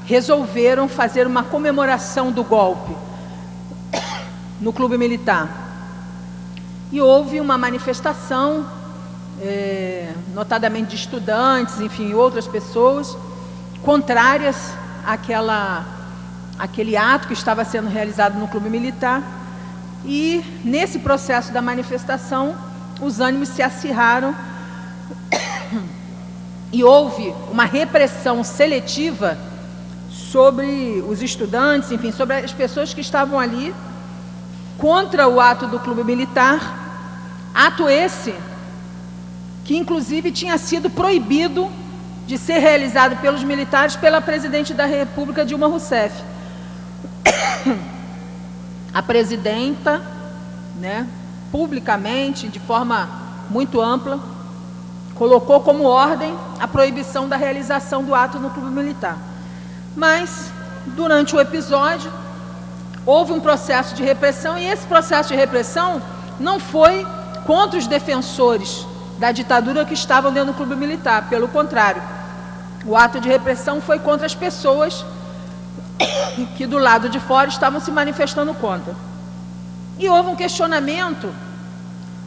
resolveram fazer uma comemoração do golpe no Clube Militar. E houve uma manifestação, notadamente de estudantes, enfim, outras pessoas, contrárias àquele ato que estava sendo realizado no Clube Militar. E, nesse processo da manifestação, os ânimos se acirraram e houve uma repressão seletiva sobre os estudantes, enfim, sobre as pessoas que estavam ali contra o ato do Clube Militar, ato esse que inclusive tinha sido proibido de ser realizado pelos militares pela presidente da República, Dilma Rousseff. A presidenta, né, publicamente, de forma muito ampla, colocou como ordem a proibição da realização do ato no Clube Militar. Mas, durante o episódio, houve um processo de repressão, e esse processo de repressão não foi contra os defensores da ditadura que estavam dentro do Clube Militar, pelo contrário, o ato de repressão foi contra as pessoas que do lado de fora estavam se manifestando contra. E houve um questionamento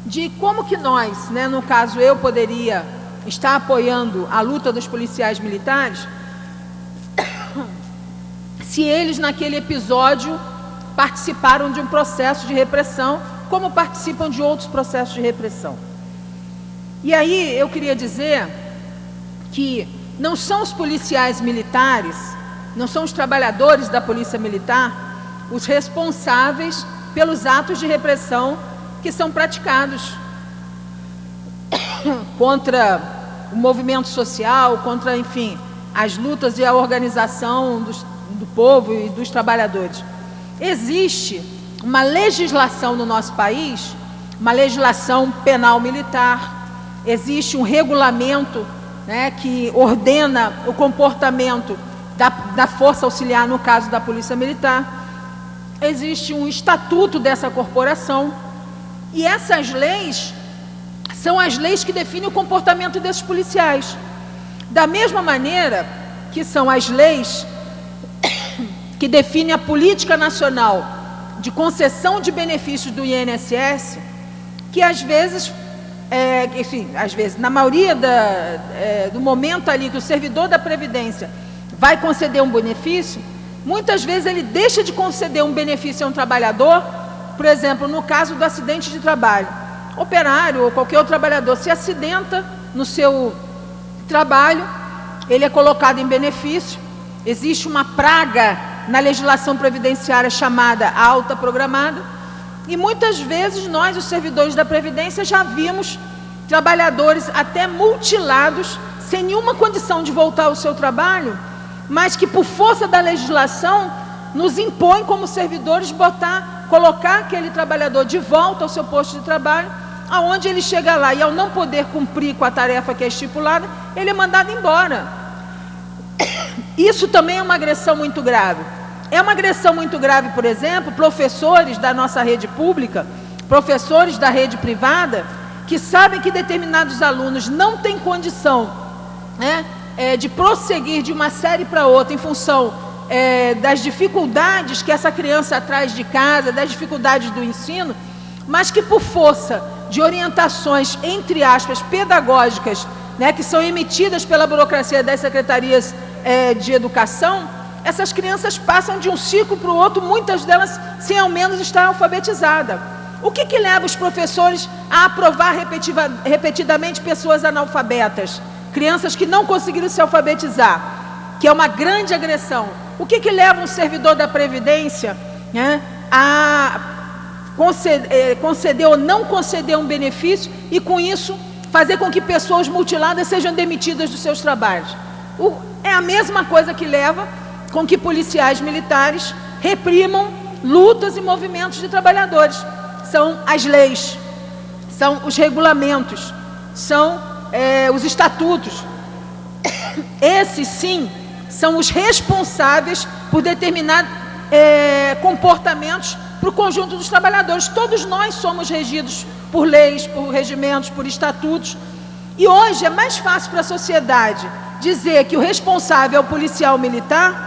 de como que nós, né, no caso eu poderia estar apoiando a luta dos policiais militares, se eles naquele episódio participaram de um processo de repressão, como participam de outros processos de repressão. E aí eu queria dizer que não são os policiais militares, não são os trabalhadores da Polícia Militar os responsáveis pelos atos de repressão que são praticados contra o movimento social, contra, enfim, as lutas e a organização do povo e dos trabalhadores. Existe uma legislação no nosso país, uma legislação penal militar, existe um regulamento, né, que ordena o comportamento da força auxiliar, no caso da Polícia Militar. Existe um estatuto dessa corporação, e essas leis são as leis que definem o comportamento desses policiais. Da mesma maneira que são as leis que definem a política nacional de concessão de benefícios do INSS, que às vezes, enfim, às vezes, na maioria do momento ali que o servidor da Previdência vai conceder um benefício, muitas vezes ele deixa de conceder um benefício a um trabalhador. Por exemplo, no caso do acidente de trabalho, operário ou qualquer outro trabalhador se acidenta no seu trabalho, ele é colocado em benefício. Existe uma praga na legislação previdenciária chamada alta programada, e muitas vezes nós, os servidores da Previdência, já vimos trabalhadores até mutilados, sem nenhuma condição de voltar ao seu trabalho, mas que por força da legislação nos impõe como servidores colocar aquele trabalhador de volta ao seu posto de trabalho, aonde ele chega lá e, ao não poder cumprir com a tarefa que é estipulada, ele é mandado embora. Isso também é uma agressão muito grave. É uma agressão muito grave, por exemplo, professores da nossa rede pública, professores da rede privada, que sabem que determinados alunos não têm condição, né, de prosseguir de uma série para outra em função das dificuldades que essa criança traz de casa, das dificuldades do ensino, mas que por força de orientações, entre aspas, pedagógicas, né, que são emitidas pela burocracia das secretarias de educação, essas crianças passam de um ciclo para o outro, muitas delas sem ao menos estar alfabetizadas. O que leva os professores a aprovar repetidamente pessoas analfabetas? Crianças que não conseguiram se alfabetizar, que é uma grande agressão. O que leva um servidor da Previdência, né, a conceder ou não conceder um benefício e, com isso, fazer com que pessoas mutiladas sejam demitidas dos seus trabalhos? É a mesma coisa que leva com que policiais militares reprimam lutas e movimentos de trabalhadores. São as leis, são os regulamentos, são os estatutos. Esses, sim, são os responsáveis por determinar comportamentos para o conjunto dos trabalhadores. Todos nós somos regidos por leis, por regimentos, por estatutos. E hoje é mais fácil para a sociedade dizer que o responsável é o policial militar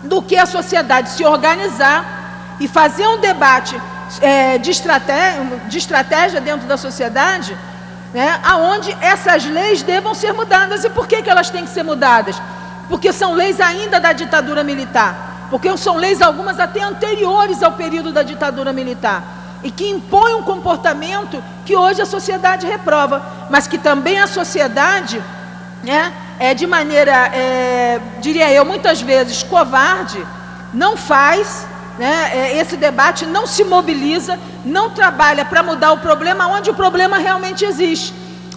do que a sociedade se organizar e fazer um debate de estratégia dentro da sociedade, né, aonde essas leis devam ser mudadas. E por que elas têm que ser mudadas? Porque são leis ainda da ditadura militar, porque são leis algumas até anteriores ao período da ditadura militar, e que impõem um comportamento que hoje a sociedade reprova, mas que também a sociedade, né, de maneira, diria eu, muitas vezes covarde, não faz, né, esse debate, não se mobiliza, não trabalha para mudar o problema onde o problema realmente existe.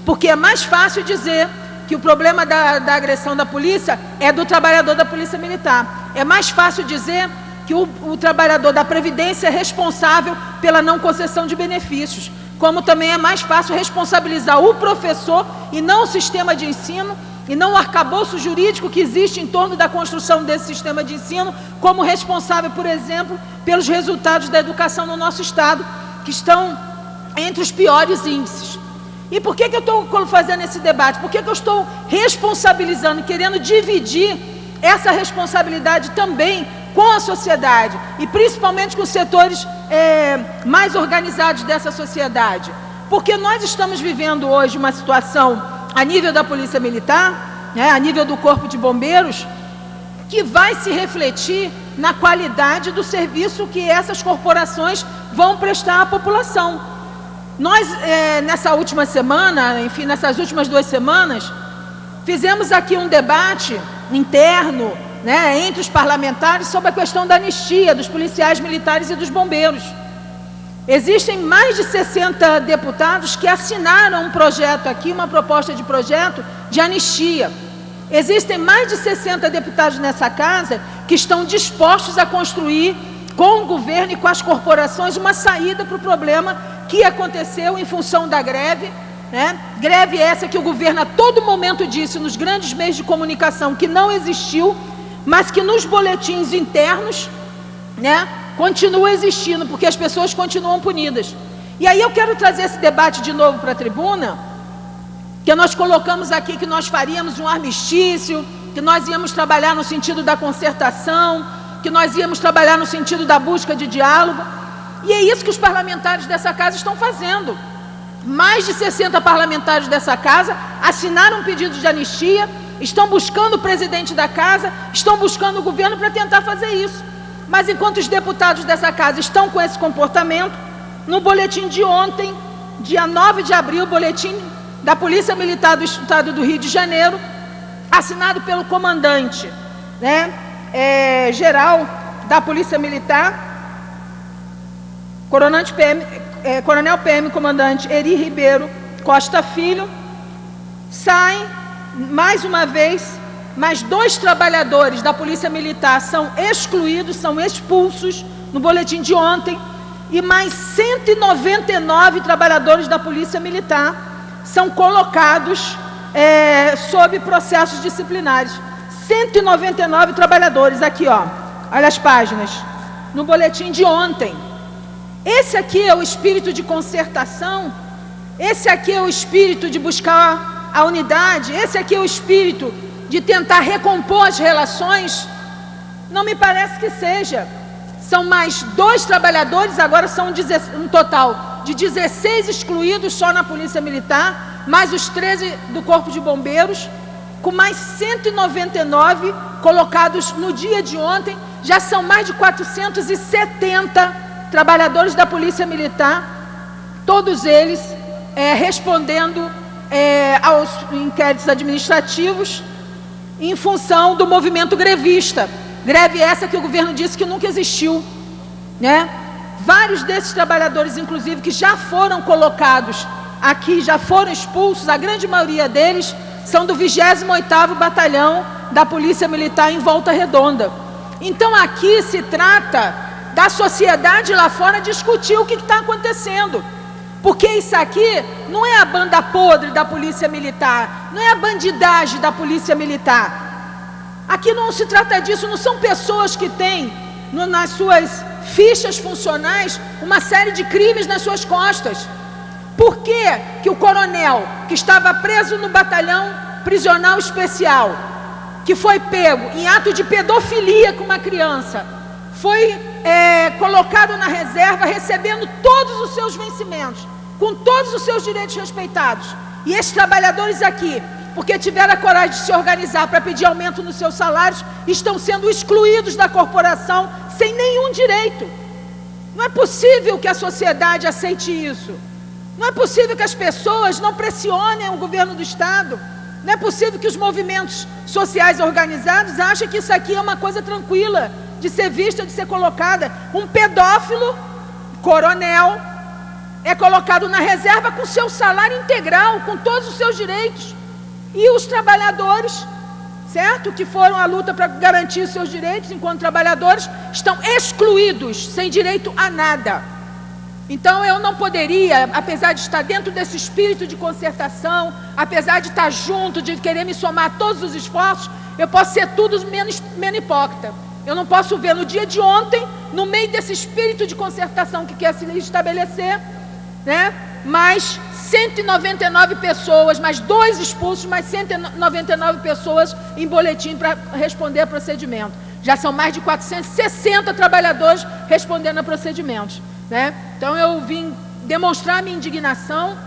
Porque é mais fácil dizer que o problema da agressão da polícia é do trabalhador da polícia militar. É mais fácil dizer que o trabalhador da Previdência é responsável pela não concessão de benefícios. Como também é mais fácil responsabilizar o professor e não o sistema de ensino, e não o arcabouço jurídico que existe em torno da construção desse sistema de ensino, como responsável, por exemplo, pelos resultados da educação no nosso Estado, que estão entre os piores índices. E por que eu estou fazendo esse debate? Por que eu estou responsabilizando, querendo dividir essa responsabilidade também com a sociedade, e principalmente com os setores mais organizados dessa sociedade? Porque nós estamos vivendo hoje uma situação a nível da Polícia Militar, né, a nível do Corpo de Bombeiros, que vai se refletir na qualidade do serviço que essas corporações vão prestar à população. Nós, nessa última semana, enfim, nessas últimas 2 semanas, fizemos aqui um debate interno, né, entre os parlamentares sobre a questão da anistia dos policiais militares e dos bombeiros. Existem mais de 60 deputados que assinaram um projeto aqui, uma proposta de projeto de anistia. Existem mais de 60 deputados nessa casa que estão dispostos a construir com o governo e com as corporações uma saída para o problema que aconteceu em função da greve, né? Greve essa que o governo a todo momento disse nos grandes meios de comunicação que não existiu, mas que nos boletins internos, né, continua existindo, porque as pessoas continuam punidas. E aí eu quero trazer esse debate de novo para a tribuna, que nós colocamos aqui que nós faríamos um armistício, que nós íamos trabalhar no sentido da concertação, que nós íamos trabalhar no sentido da busca de diálogo, e é isso que os parlamentares dessa casa estão fazendo. Mais de 60 parlamentares dessa casa assinaram um pedido de anistia, estão buscando o presidente da casa, estão buscando o governo para tentar fazer isso. Mas enquanto os deputados dessa casa estão com esse comportamento, no boletim de ontem, dia 9 de abril, boletim da Polícia Militar do Estado do Rio de Janeiro, assinado pelo comandante, né, geral da Polícia Militar, Coronel PM Comandante Eri Ribeiro Costa Filho, saem mais uma vez. Mais 2 trabalhadores da Polícia Militar são excluídos, são expulsos no boletim de ontem, e mais 199 trabalhadores da Polícia Militar são colocados sob processos disciplinares. 199 trabalhadores, aqui ó, olha as páginas, no boletim de ontem. Esse aqui é o espírito de concertação, esse aqui é o espírito de buscar a unidade, esse aqui é o espírito de tentar recompor as relações? Não me parece que seja. São mais 2 trabalhadores, agora são um total de 16 excluídos só na Polícia Militar, mais os 13 do Corpo de Bombeiros, com mais 199 colocados no dia de ontem. Já são mais de 470 trabalhadores da Polícia Militar, todos eles respondendo aos inquéritos administrativos, em função do movimento grevista. Greve essa que o governo disse que nunca existiu, né? Vários desses trabalhadores, inclusive, que já foram colocados aqui, já foram expulsos, a grande maioria deles são do 28º Batalhão da Polícia Militar em Volta Redonda. Então aqui se trata da sociedade lá fora discutir o que está acontecendo. Porque isso aqui não é a banda podre da Polícia Militar, não é a bandidagem da Polícia Militar. Aqui não se trata disso, não são pessoas que têm nas suas fichas funcionais uma série de crimes nas suas costas. Por que o coronel, que estava preso no batalhão prisional especial, que foi pego em ato de pedofilia com uma criança, foi colocado na reserva, recebendo todos os seus vencimentos, com todos os seus direitos respeitados. E esses trabalhadores aqui, porque tiveram a coragem de se organizar para pedir aumento nos seus salários, estão sendo excluídos da corporação sem nenhum direito. Não é possível que a sociedade aceite isso. Não é possível que as pessoas não pressionem o governo do Estado. Não é possível que os movimentos sociais organizados achem que isso aqui é uma coisa tranquila de ser vista, de ser colocada. Um pedófilo, coronel, é colocado na reserva com seu salário integral, com todos os seus direitos. E os trabalhadores, certo? Que foram à luta para garantir seus direitos enquanto trabalhadores, estão excluídos, sem direito a nada. Então eu não poderia, apesar de estar dentro desse espírito de concertação, apesar de estar junto, de querer me somar a todos os esforços, eu posso ser tudo menos hipócrita. Eu não posso ver no dia de ontem, no meio desse espírito de concertação que quer se estabelecer, né? Mais 199 pessoas, mais 2 expulsos, mais 199 pessoas em boletim para responder a procedimento. Já são mais de 460 trabalhadores respondendo a procedimentos, né? Então eu vim demonstrar minha indignação.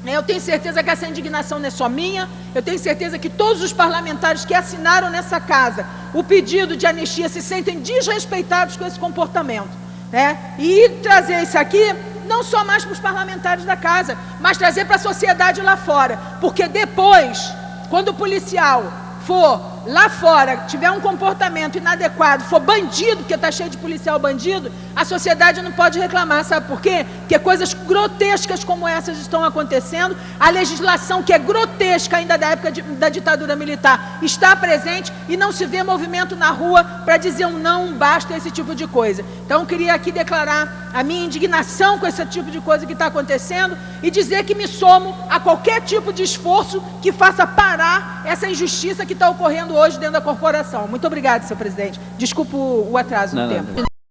Eu tenho certeza que essa indignação não é só minha. Eu tenho certeza que todos os parlamentares que assinaram nessa casa o pedido de anistia se sentem desrespeitados com esse comportamento, né? E trazer isso aqui não só mais para os parlamentares da casa, mas trazer para a sociedade lá fora, porque depois, quando o policial for lá fora, tiver um comportamento inadequado, for bandido, porque está cheio de policial bandido, a sociedade não pode reclamar, sabe por quê? Porque coisas grotescas como essas estão acontecendo, a legislação que é grotesca ainda da época da ditadura militar está presente e não se vê movimento na rua para dizer um não, um basta, esse tipo de coisa. Então eu queria aqui declarar a minha indignação com esse tipo de coisa que está acontecendo e dizer que me somo a qualquer tipo de esforço que faça parar essa injustiça que está ocorrendo hoje dentro da corporação. Muito obrigada, senhor presidente. Desculpa o atraso no tempo.